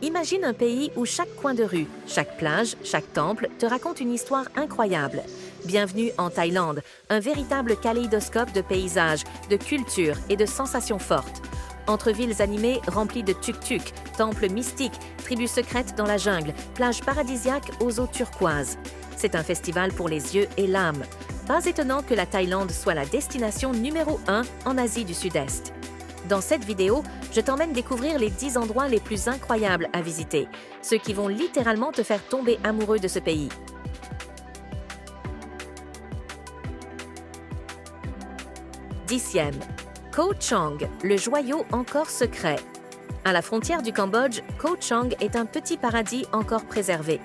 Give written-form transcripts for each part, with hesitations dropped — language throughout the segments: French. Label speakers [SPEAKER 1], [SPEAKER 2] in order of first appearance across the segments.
[SPEAKER 1] Imagine un pays où chaque coin de rue, chaque plage, chaque temple te raconte une histoire incroyable. Bienvenue en Thaïlande, un véritable kaléidoscope de paysages, de cultures et de sensations fortes. Entre villes animées remplies de tuk-tuk, temples mystiques, tribus secrètes dans la jungle, plages paradisiaques aux eaux turquoises. C'est un festival pour les yeux et l'âme. Pas étonnant que la Thaïlande soit la destination numéro 1 en Asie du Sud-Est. Dans cette vidéo, je t'emmène découvrir les 10 endroits les plus incroyables à visiter, ceux qui vont littéralement te faire tomber amoureux de ce pays. 10e. Koh Chang, le joyau encore secret. À la frontière du Cambodge, Koh Chang est un petit paradis encore préservé.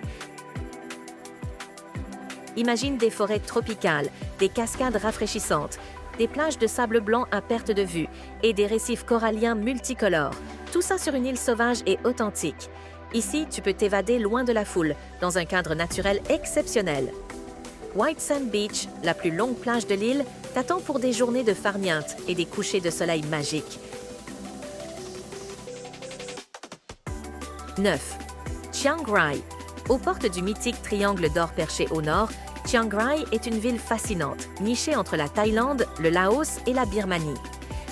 [SPEAKER 1] Imagine des forêts tropicales, des cascades rafraîchissantes, des plages de sable blanc à perte de vue et des récifs coralliens multicolores. Tout ça sur une île sauvage et authentique. Ici, tu peux t'évader loin de la foule, dans un cadre naturel exceptionnel. White Sand Beach, la plus longue plage de l'île, t'attend pour des journées de farniente et des couchers de soleil magiques. 9. Chiang Rai. Aux portes du mythique triangle d'or perché au nord, Chiang Rai est une ville fascinante, nichée entre la Thaïlande, le Laos et la Birmanie.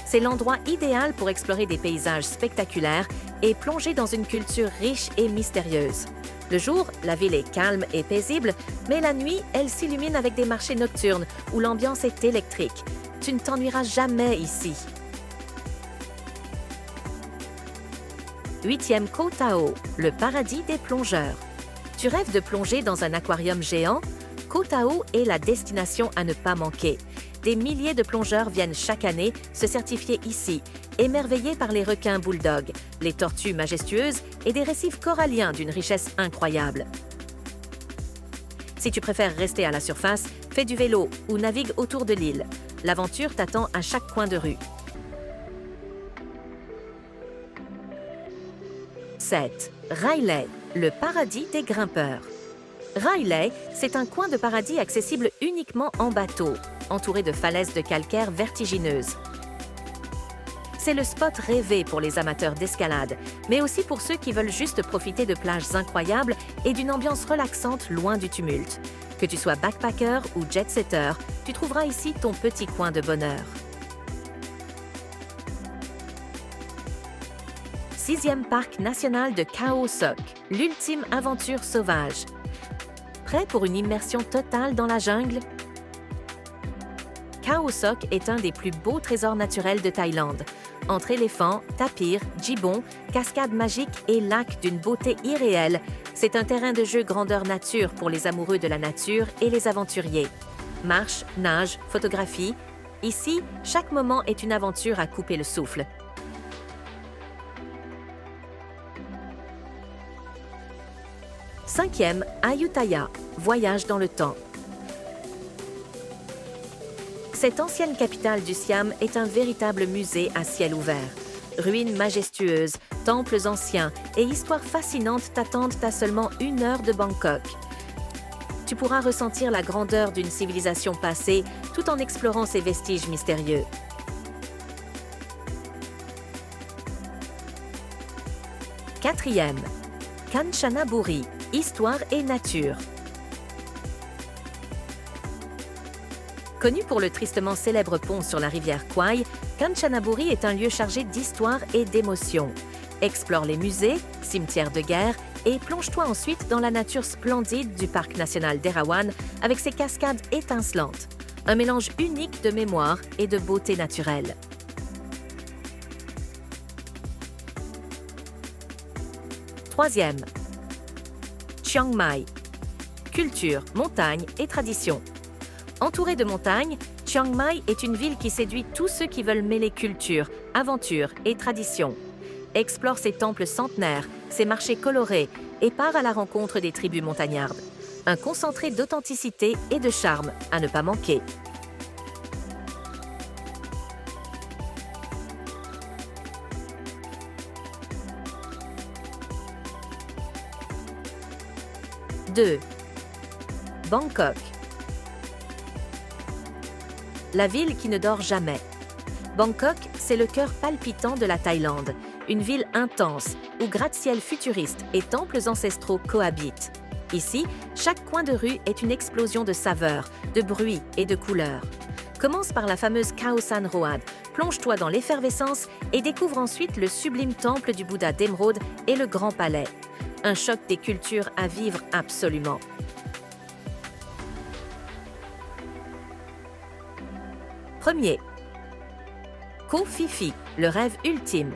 [SPEAKER 1] C'est l'endroit idéal pour explorer des paysages spectaculaires et plonger dans une culture riche et mystérieuse. Le jour, la ville est calme et paisible, mais la nuit, elle s'illumine avec des marchés nocturnes où l'ambiance est électrique. Tu ne t'ennuieras jamais ici. 8e Koh Tao, le paradis des plongeurs. Tu rêves de plonger dans un aquarium géant? Koh Tao est la destination à ne pas manquer. Des milliers de plongeurs viennent chaque année se certifier ici, émerveillés par les requins bulldogs, les tortues majestueuses et des récifs coralliens d'une richesse incroyable. Si tu préfères rester à la surface, fais du vélo ou navigue autour de l'île. L'aventure t'attend à chaque coin de rue. 7. Rai Lay, le paradis des grimpeurs. Rai Lay, c'est un coin de paradis accessible uniquement en bateau, entouré de falaises de calcaire vertigineuses. C'est le spot rêvé pour les amateurs d'escalade, mais aussi pour ceux qui veulent juste profiter de plages incroyables et d'une ambiance relaxante loin du tumulte. Que tu sois backpacker ou jet-setter, tu trouveras ici ton petit coin de bonheur. 6e parc national de Khao Sok, l'ultime aventure sauvage. Prêt pour une immersion totale dans la jungle? Khao Sok est un des plus beaux trésors naturels de Thaïlande. Entre éléphants, tapirs, gibbons, cascades magiques et lacs d'une beauté irréelle, c'est un terrain de jeu grandeur nature pour les amoureux de la nature et les aventuriers. Marche, nage, photographie. Ici, chaque moment est une aventure à couper le souffle. 5e, Ayutthaya, voyage dans le temps. Cette ancienne capitale du Siam est un véritable musée à ciel ouvert. Ruines majestueuses, temples anciens et histoires fascinantes t'attendent à seulement 1 heure de Bangkok. Tu pourras ressentir la grandeur d'une civilisation passée tout en explorant ses vestiges mystérieux. 4e, Kanchanaburi, histoire et nature. Connu pour le tristement célèbre pont sur la rivière Kwai, Kanchanaburi est un lieu chargé d'histoire et d'émotion. Explore les musées, cimetières de guerre et plonge-toi ensuite dans la nature splendide du parc national d'Erawan avec ses cascades étincelantes. Un mélange unique de mémoire et de beauté naturelle. 3e, Chiang Mai. Culture, montagne et tradition. Entourée de montagnes, Chiang Mai est une ville qui séduit tous ceux qui veulent mêler culture, aventure et tradition. Explore ses temples centenaires, ses marchés colorés et part à la rencontre des tribus montagnardes. Un concentré d'authenticité et de charme à ne pas manquer. « 2. Bangkok. La ville qui ne dort jamais. Bangkok, c'est le cœur palpitant de la Thaïlande, une ville intense où gratte-ciel futuristes et temples ancestraux cohabitent. Ici, chaque coin de rue est une explosion de saveurs, de bruits et de couleurs. Commence par la fameuse Khao San Road, plonge-toi dans l'effervescence et découvre ensuite le sublime temple du Bouddha d'Émeraude et le Grand Palais. Un choc des cultures à vivre absolument. Premier. Koh Phi Phi, le rêve ultime.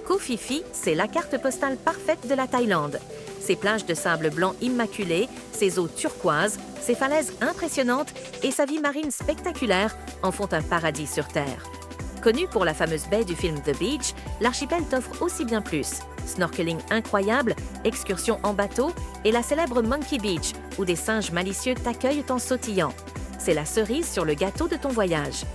[SPEAKER 1] Koh Phi Phi, c'est la carte postale parfaite de la Thaïlande. Ses plages de sable blanc immaculé, ses eaux turquoises, ses falaises impressionnantes et sa vie marine spectaculaire en font un paradis sur Terre. Connu pour la fameuse baie du film The Beach, l'archipel t'offre aussi bien plus. Snorkeling incroyable, excursions en bateau et la célèbre Monkey Beach, où des singes malicieux t'accueillent en sautillant. C'est la cerise sur le gâteau de ton voyage.